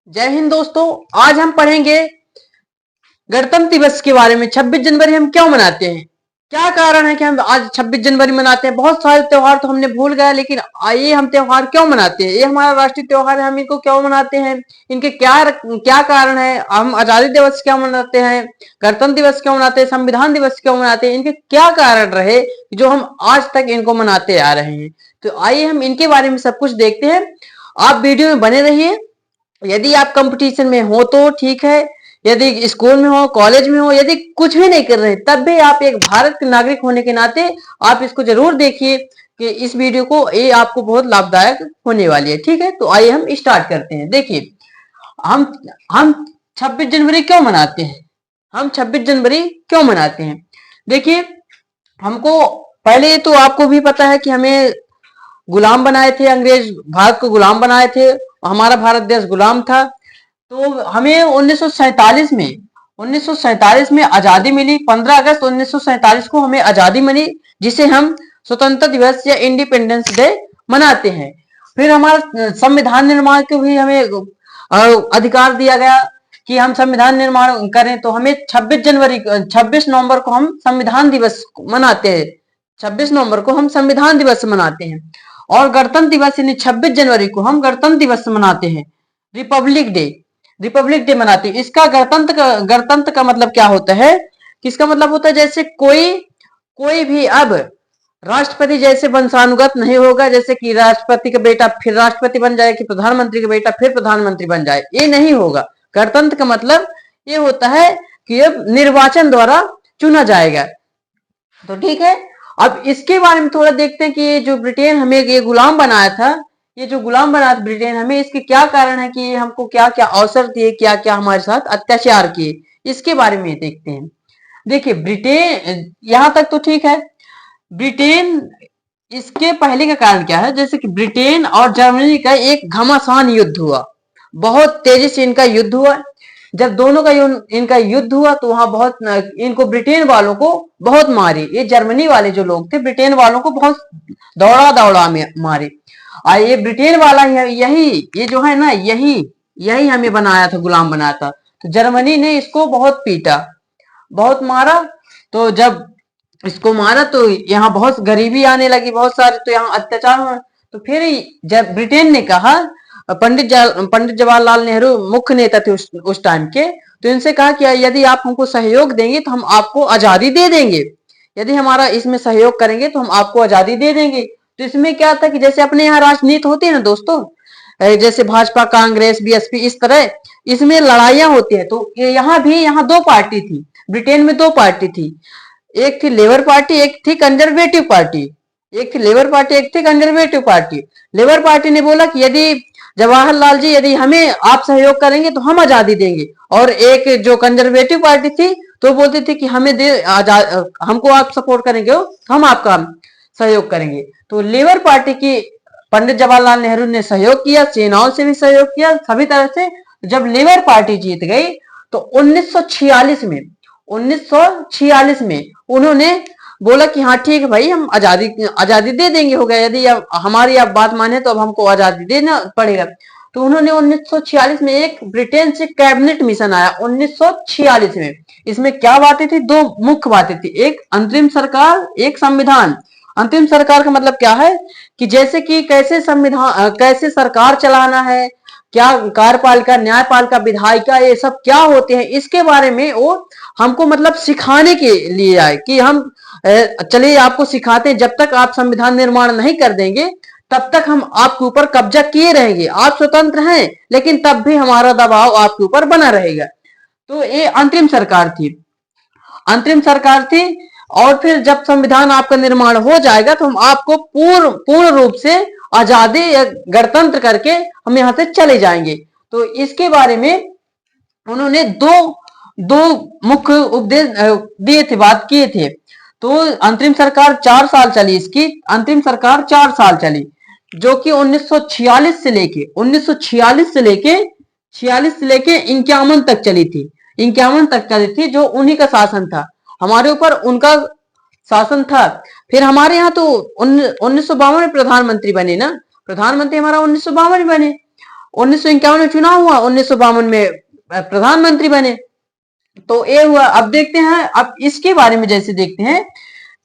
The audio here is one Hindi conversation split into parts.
जय हिंद दोस्तों। आज हम पढ़ेंगे गणतंत्र दिवस के बारे में। 26 जनवरी हम क्यों मनाते हैं, क्या कारण है कि हम आज 26 जनवरी मनाते हैं। बहुत सारे त्योहार तो हमने भूल गए, लेकिन ये हम त्योहार क्यों मनाते हैं, ये हमारा राष्ट्रीय त्योहार है, हम इनको क्यों मनाते हैं, इनके क्या क्या कारण है। हम आजादी दिवस क्यों मनाते हैं, गणतंत्र दिवस क्यों मनाते हैं, संविधान दिवस क्यों मनाते हैं, इनके क्या कारण रहे जो हम आज तक इनको मनाते आ रहे हैं। तो आइए हम इनके बारे में सब कुछ देखते हैं। आप वीडियो में बने रहिए। यदि आप कंपटीशन में हो तो ठीक है, यदि स्कूल में हो, कॉलेज में हो, यदि कुछ भी नहीं कर रहे तब भी आप एक भारत के नागरिक होने के नाते आप इसको जरूर देखिए कि इस वीडियो को, ये आपको बहुत लाभदायक होने वाली है। ठीक है, तो आइए हम स्टार्ट करते हैं। देखिए, हम हम 26 जनवरी क्यों मनाते हैं, हम 26 जनवरी क्यों मनाते हैं। देखिए, हमको पहले तो आपको भी पता है कि हमें गुलाम बनाए थे अंग्रेज, भारत को गुलाम बनाए थे, हमारा भारत देश गुलाम था। तो हमें 1947 में आजादी मिली। 15 अगस्त 1947 को हमें आजादी मिली, जिसे हम स्वतंत्रता दिवस या इंडिपेंडेंस डे मनाते हैं। फिर हमारा संविधान निर्माण के भी हमें अधिकार दिया गया कि हम संविधान निर्माण करें। तो हमें 26 नवंबर को हम संविधान दिवस मनाते हैं। 26 नवंबर को हम संविधान दिवस मनाते हैं। और गणतंत्र दिवस यानी 26 जनवरी को हम गणतंत्र दिवस मनाते हैं, रिपब्लिक डे मनाते हैं। इसका गणतंत्र का मतलब क्या होता है, किसका मतलब होता है, जैसे कोई भी अब राष्ट्रपति जैसे वंशानुगत नहीं होगा, जैसे कि राष्ट्रपति का बेटा फिर राष्ट्रपति बन जाए, कि प्रधानमंत्री का बेटा फिर प्रधानमंत्री बन जाए, ये नहीं होगा। गणतंत्र का मतलब ये होता है कि अब निर्वाचन द्वारा चुना जाएगा। तो ठीक है, अब इसके बारे में थोड़ा देखते हैं कि ये जो ब्रिटेन हमें ये गुलाम बनाया था, ये जो गुलाम बनाया था ब्रिटेन हमें, इसके क्या कारण है कि ये हमको क्या क्या अवसर दिए, क्या क्या हमारे साथ अत्याचार किए, इसके बारे में देखते हैं। देखिए, ब्रिटेन यहां तक तो ठीक है। ब्रिटेन, इसके पहले का कारण क्या है, जैसे कि ब्रिटेन और जर्मनी का एक घमासान युद्ध हुआ, बहुत तेजी से इनका युद्ध हुआ। जब दोनों का इनका युद्ध हुआ तो वहां बहुत इनको ब्रिटेन वालों को बहुत मारे। ये जर्मनी वाले जो लोग थे ब्रिटेन वालों को बहुत दौड़ा दौड़ा में मारे। और ये ब्रिटेन वाला यही ये जो है ना, यही यही हमें बनाया था, गुलाम बनाया था। तो जर्मनी ने इसको बहुत पीटा, बहुत मारा। तो जब इसको मारा तो यहाँ बहुत गरीबी आने लगी, बहुत सारे, तो यहाँ अत्याचार हुआ। तो फिर जब ब्रिटेन ने कहा, पंडित जवाहरलाल नेहरू मुख्य नेता थे उस टाइम के, तो इनसे कहा कि यदि आप हमको सहयोग देंगे तो हम आपको आजादी दे देंगे, यदि हमारा इसमें सहयोग करेंगे तो हम आपको आजादी दे देंगे। तो इसमें क्या था कि जैसे अपने यहाँ राजनीति होती है ना दोस्तों, जैसे भाजपा, कांग्रेस, बीएसपी, इस तरह इसमें लड़ाइयां होती है। तो यहाँ भी, यहाँ दो पार्टी थी, ब्रिटेन में दो पार्टी थी, एक थी लेबर पार्टी, एक थी कंजर्वेटिव पार्टी। एक थी लेबर पार्टी, एक थी कंजर्वेटिव पार्टी। लेबर पार्टी ने बोला कि यदि जवाहरलाल जी, यदि हमें आप सहयोग करेंगे तो हम आजादी देंगे। और एक जो कंजर्वेटिव पार्टी थी तो बोलती थी कि हमको आप सपोर्ट करेंगे तो हम आपका सहयोग करेंगे। तो लेबर पार्टी की पंडित जवाहरलाल नेहरू ने सहयोग किया, सेनाओं से भी सहयोग किया, सभी तरह से। जब लेबर पार्टी जीत गई तो 1946 में उन्होंने बोला कि हाँ ठीक है भाई, हम आजादी दे देंगे, हो गया, यदि हमारी आप बात माने तो अब हमको आजादी देना पड़ेगा। तो उन्होंने 1946 में एक ब्रिटेन से कैबिनेट मिशन आया 1946 में। इसमें क्या बातें थी, दो मुख्य बातें थी, एक अंतरिम सरकार, एक संविधान। अंतरिम सरकार का मतलब क्या है कि जैसे कि कैसे सरकार चलाना है, क्या कार्यपालिका, न्यायपालिका, विधायिका, ये सब क्या होते हैं, इसके बारे में वो हमको मतलब सिखाने के लिए आए कि हम चलिए आपको सिखाते हैं, जब तक आप संविधान निर्माण नहीं कर देंगे तब तक हम आपके ऊपर कब्जा किए रहेंगे। आप स्वतंत्र हैं लेकिन तब भी हमारा दबाव आपके ऊपर बना रहेगा। तो ये अंतरिम सरकार थी। और फिर जब संविधान आपका निर्माण हो जाएगा तो हम आपको पूर्ण रूप से आजादी या गणतंत्र करके हम यहां से चले जाएंगे। तो इसके बारे में उन्होंने दो मुख्य उपदेश दिए थे, बात किए थे। तो अंतरिम सरकार 4 साल चली, इसकी अंतरिम सरकार 4 साल चली, जो कि 1946 से लेके 51 तक चली थी। 51 तक चली थी, जो उन्हीं का शासन था, हमारे ऊपर उनका शासन था। फिर हमारे यहाँ तो 1952 में प्रधानमंत्री बने ना, प्रधानमंत्री हमारा 1952 में बने। 1951 में चुनाव हुआ, 1952 में प्रधानमंत्री बने। तो ये हुआ। अब देखते हैं, अब इसके बारे में जैसे देखते हैं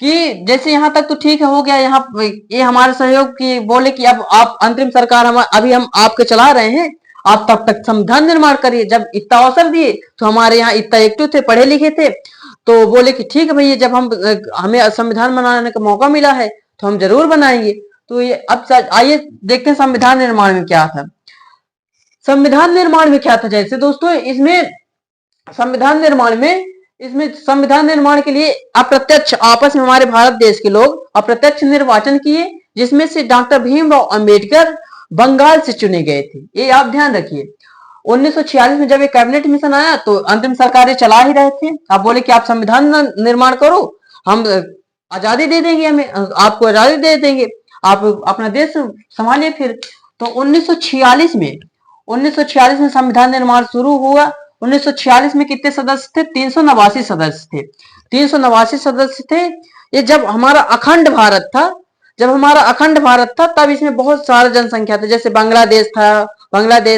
कि जैसे यहाँ तक तो ठीक है, हो गया। यहाँ ये हमारे सहयोग की बोले कि अब आप अंतरिम सरकार हम अभी हम आपके चला रहे हैं, आप तब तक संविधान निर्माण करिए। जब इतना अवसर दिए तो हमारे यहाँ इतना एक्टिव थे, पढ़े लिखे थे, तो बोले कि ठीक है भैया, जब हम हमें संविधान बनाने का मौका मिला है तो हम जरूर बनाएंगे। तो ये अब आइए देखते हैं संविधान निर्माण में क्या था। संविधान निर्माण में क्या था, जैसे दोस्तों इसमें संविधान निर्माण के लिए अप्रत्यक्ष आपस में हमारे भारत देश के लोग अप्रत्यक्ष निर्वाचन किए, जिसमें से डॉक्टर भीमराव अंबेडकर बंगाल से चुने गए थे। ये आप ध्यान रखिए। 1946 में जब ये कैबिनेट मिशन आया तो अंतिम सरकारें चला ही रहे थे। आप बोले कि आप संविधान निर्माण करो, हम आजादी दे देंगे, हमें आपको आजादी दे देंगे, आप अपना देश संभालिए। फिर तो 1946 में संविधान निर्माण शुरू हुआ। 1946 में कितने सदस्य थे? 389 सदस्य थे। 389 सदस्य थे। ये जब हमारा अखंड भारत था तब इसमें बहुत सारा जनसंख्या था। जैसे बांग्लादेश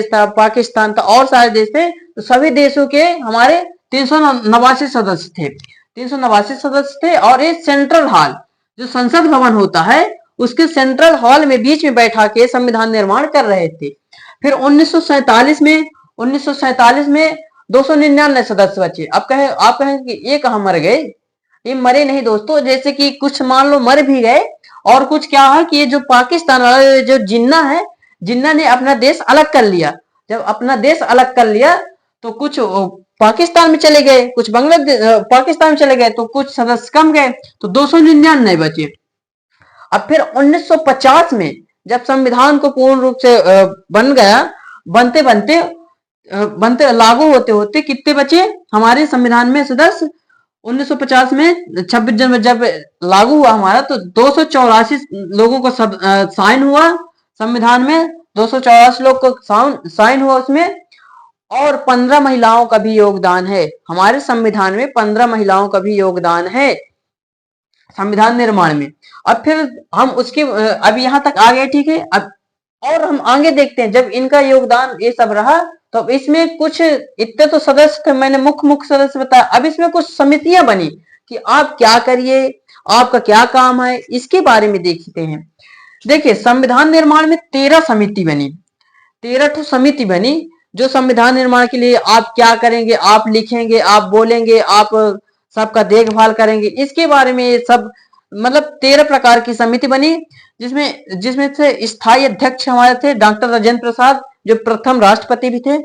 था, पाकिस्तान था, और सारे देश थे। तो सभी देशों के हमारे 389 सदस्य थे। 389 सदस्य थे। और ये सेंट्रल हॉल, जो संसद भवन होता है, उसके सेंट्रल हॉल में बीच में बैठा के संविधान निर्माण कर रहे थे। फिर 1947 में 299 सदस्य बचे। अब आप कहें कि ये कहां मर गए? ये मरे नहीं दोस्तों। जैसे कि कुछ मान लो मर भी गए, और कुछ क्या है कि ये जो पाकिस्तान वाला जो जिन्ना है, जिन्ना ने अपना देश अलग कर लिया। जब अपना देश अलग कर लिया तो कुछ पाकिस्तान में चले गए, कुछ बांग्लादेश पाकिस्तान में चले गए, तो कुछ सदस्य कम गए, तो 299 बचे। अब फिर 1950 में जब संविधान को पूर्ण रूप से बन गया, बनते लागू होते होते कितने बचे हमारे संविधान में सदस्य? 1950 में 26 जनवरी जब लागू हुआ हमारा, तो 284 लोगों को साइन हुआ संविधान में। 284 लोग को साइन हुआ उसमें, और 15 महिलाओं का भी योगदान है हमारे संविधान में। 15 महिलाओं का भी योगदान है संविधान निर्माण में। अब फिर हम उसके अब यहां तक आ गए, ठीक है। अब और हम आगे देखते हैं, जब इनका योगदान ये सब रहा, तो इसमें कुछ इतने तो सदस्य थे, मैंने मुख्य सदस्य बताया। अब इसमें कुछ समितियां बनी कि आप क्या करिए, आपका क्या काम है, इसके बारे में देखते हैं। देखिए, संविधान निर्माण में 13 समिति बनी, 13 समिति बनी, जो संविधान निर्माण के लिए आप क्या करेंगे, आप लिखेंगे, आप बोलेंगे, आप सबका देखभाल करेंगे, इसके बारे में ये सब मतलब 13 प्रकार की समिति बनी, जिसमें से स्थायी अध्यक्ष हमारे थे डॉक्टर राजेंद्र प्रसाद, जो प्रथम राष्ट्रपति भी थे।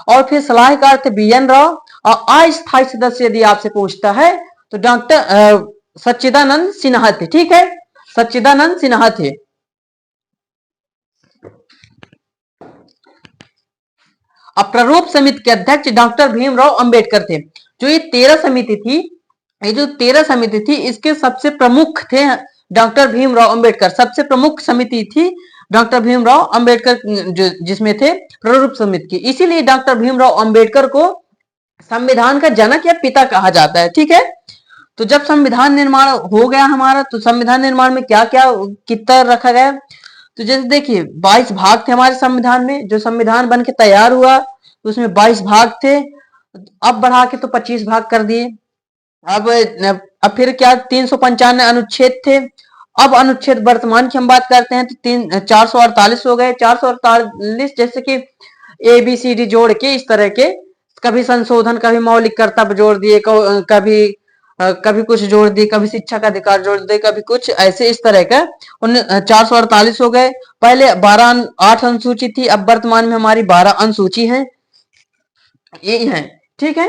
और फिर सलाहकार थे BN राव। और अस्थायी सदस्य यदि आपसे पूछता है तो डॉक्टर सच्चिदानंद सिन्हा थे। ठीक है, सच्चिदानंद सिन्हा थे। अब प्रारूप समिति के अध्यक्ष डॉक्टर भीमराव अंबेडकर थे। जो ये 13 समिति थी, ये जो 13 समिति थी, इसके सबसे प्रमुख थे डॉक्टर भीमराव अंबेडकर। सबसे प्रमुख समिति थी डॉक्टर भीमराव अंबेडकर, जो जिसमें थे प्रारूप समिति की। इसीलिए डॉक्टर भीमराव अंबेडकर को संविधान का जनक या पिता कहा जाता है। ठीक है, तो जब संविधान निर्माण हो गया हमारा, तो संविधान निर्माण में क्या क्या कितना रखा गया, तो जैसे देखिए 22 भाग थे हमारे संविधान में। जो संविधान बन के तैयार हुआ उसमें 22 भाग थे। अब बढ़ा के तो 25 भाग कर दिए। अब फिर क्या 395 अनुच्छेद थे। अब अनुच्छेद वर्तमान की हम बात करते हैं तो 448 हो गए। 448 जैसे कि ABCD जोड़ के इस तरह के, कभी संशोधन, कभी मौलिक कर्तव्य जोड़ दिए, कभी कुछ जोड़ दिए, कभी शिक्षा का अधिकार जोड़ दिए, कभी कुछ ऐसे, इस तरह का 448 हो गए। पहले 8 अनुसूची थी, अब वर्तमान में हमारी 12 अनुसूची है, ये है। ठीक है,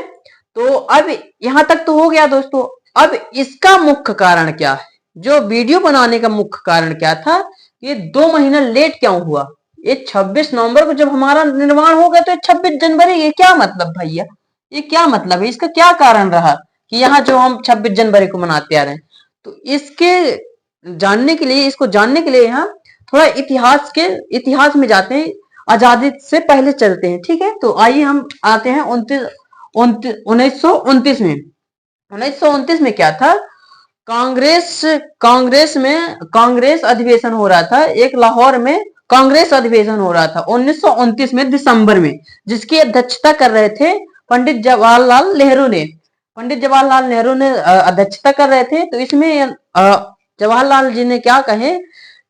तो अब यहां तक तो हो गया दोस्तों। अब इसका मुख्य कारण क्या है, जो वीडियो बनाने का मुख्य कारण क्या था, ये 2 महीना लेट क्यों हुआ? ये 26 नवंबर को जब हमारा निर्माण हो गया, तो 26 जनवरी, ये क्या मतलब भैया, ये क्या मतलब है? इसका क्या कारण रहा कि यहाँ जो हम 26 जनवरी को मनाते आ रहे हैं? तो इसको जानने के लिए यहाँ थोड़ा इतिहास में जाते हैं, आजादी से पहले चलते हैं। ठीक है, तो आइए हम आते हैं 1929 में। 1929 में क्या था, कांग्रेस अधिवेशन हो रहा था एक लाहौर में, कांग्रेस अधिवेशन हो रहा था 1929 में दिसंबर में, जिसकी अध्यक्षता कर रहे थे पंडित जवाहरलाल नेहरू ने। पंडित जवाहरलाल नेहरू ने अध्यक्षता कर रहे थे। तो इसमें जवाहरलाल जी ने क्या कहे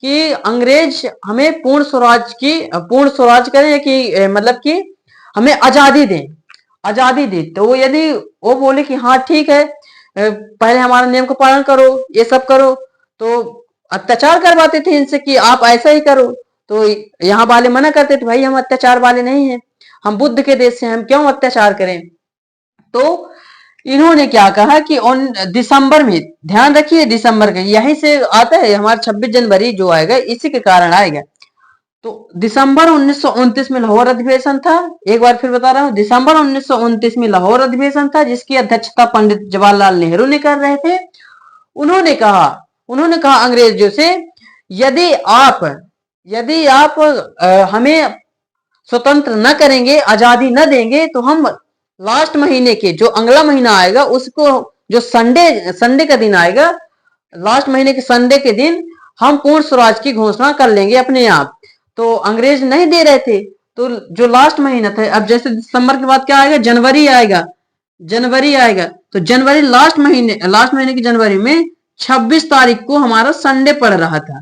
कि अंग्रेज हमें पूर्ण स्वराज करें कि मतलब कि हमें आजादी दें, आजादी दी। तो यदि वो बोले कि हाँ ठीक है, पहले हमारे नियम का पालन करो, ये सब करो, तो अत्याचार करवाते थे इनसे कि आप ऐसा ही करो। तो यहाँ वाले मना करते थे, भाई हम अत्याचार वाले नहीं हैं, हम बुद्ध के देश से, हम क्यों अत्याचार करें। तो इन्होंने क्या कहा कि दिसंबर में, ध्यान रखिए दिसंबर का यहीं से आता है, हमारा 26 जनवरी जो आएगा इसी के कारण आएगा। तो दिसंबर 1929 में लाहौर अधिवेशन था। एक बार फिर बता रहा हूं, दिसंबर 1929 में लाहौर अधिवेशन था, जिसकी अध्यक्षता पंडित जवाहरलाल नेहरू ने कर रहे थे। उन्होंने कहा अंग्रेजों से, यदि आप हमें स्वतंत्र न करेंगे, आजादी न देंगे, तो हम लास्ट महीने के जो अगला महीना आएगा उसको, जो संडे का दिन आएगा, लास्ट महीने के संडे के दिन हम पूर्ण स्वराज की घोषणा कर लेंगे अपने आप। तो अंग्रेज नहीं दे रहे थे। तो जो लास्ट महीना था, अब जैसे दिसंबर के बाद क्या आएगा, जनवरी आएगा। तो जनवरी लास्ट महीने की जनवरी में 26 तारीख को हमारा संडे पड़ रहा था।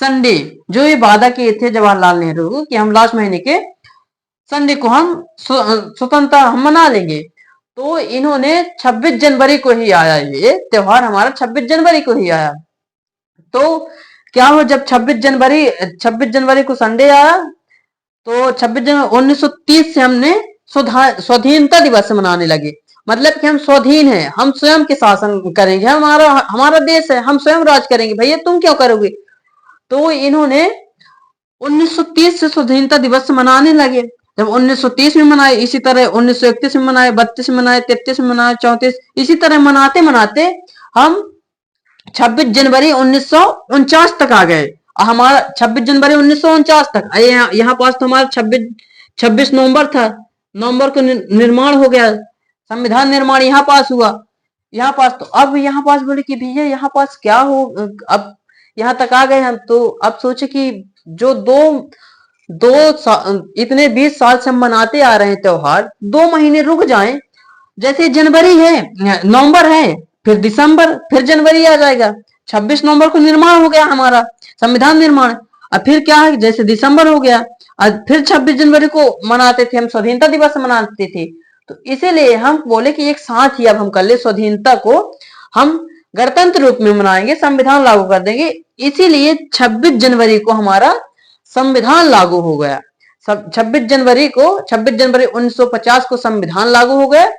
संडे जो ये वादा किए थे जवाहरलाल नेहरू कि हम लास्ट महीने के संडे को हम स्वतंत्रता हम मना लेंगे। तो इन्होंने 26 जनवरी को ही आया, ये त्योहार हमारा 26 जनवरी को ही आया। तो क्या हो, जब 26 जनवरी को संडे आया, तो 26 जनवरी 1930 से हमने स्वाधीनता दिवस मनाने लगे। मतलब कि हम स्वाधीन हैं, हम स्वयं के शासन करेंगे, हमारा देश है, हम स्वयं राज करेंगे, भैया तुम क्यों करोगे। तो इन्होंने 1930 से स्वाधीनता दिवस मनाने लगे। जब 1930 में मनाए, इसी तरह 1931 में मनाए, 32 में मनाए, 33 में मनाए, 34, इसी तरह मनाते मनाते हम 26 जनवरी 1949 तक आ गए। हमारा 26 जनवरी 1949 तक, यहाँ पास तो हमारा 26 नवंबर था, नवंबर को निर्माण हो गया, संविधान निर्माण यहाँ पास हुआ। यहाँ पास तो अब यहाँ पास बोले कि भैया यहाँ पास क्या हो, अब यहाँ तक आ गए हम। तो अब सोचे कि जो इतने 20 साल से हम मनाते आ रहे हैं त्योहार, 2 महीने रुक जाएं। जैसे जनवरी है, नवंबर है, फिर दिसंबर, फिर जनवरी आ जाएगा। 26 नवंबर को निर्माण हो गया हमारा संविधान निर्माण। अब फिर क्या है, जैसे दिसंबर हो गया, अब फिर 26 जनवरी को मनाते थे हम, स्वाधीनता दिवस मनाते थे। तो इसीलिए हम बोले कि एक साथ ही अब हम कर ले, स्वाधीनता को हम गणतंत्र रूप में मनाएंगे, संविधान लागू कर देंगे। इसीलिए 26 जनवरी को हमारा संविधान लागू हो गया। 26 जनवरी 1950 को संविधान लागू हो गया,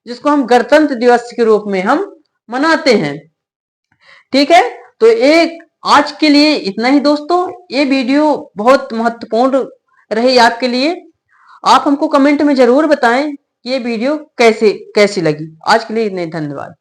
जिसको हम गणतंत्र दिवस के रूप में हम मनाते हैं। ठीक है, तो एक आज के लिए इतना ही दोस्तों। ये वीडियो बहुत महत्वपूर्ण रही आपके लिए। आप हमको कमेंट में जरूर बताएं कि ये वीडियो कैसी लगी। आज के लिए इतने, धन्यवाद।